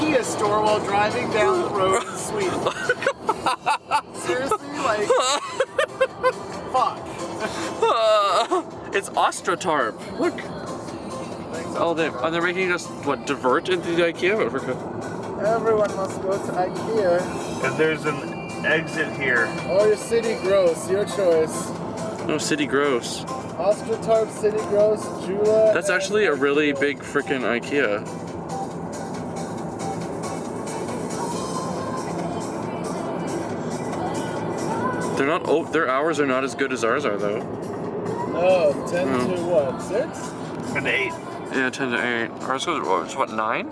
IKEA store while driving down the road in Sweden. Seriously, like, fuck. It's Ostrotarp. Look. Oh, they're making us what, divert into the IKEA? Everyone must go to IKEA. And there's an exit here. Or City Gross, your choice. No, City Gross. Ostrotarp, City Gross, Jula. That's actually a really big frickin' IKEA. They're not. Oh, their hours are not as good as ours are, though. No, 10 to what? 6? And 8. Yeah, 10 to 8. Ours goes, what, 9?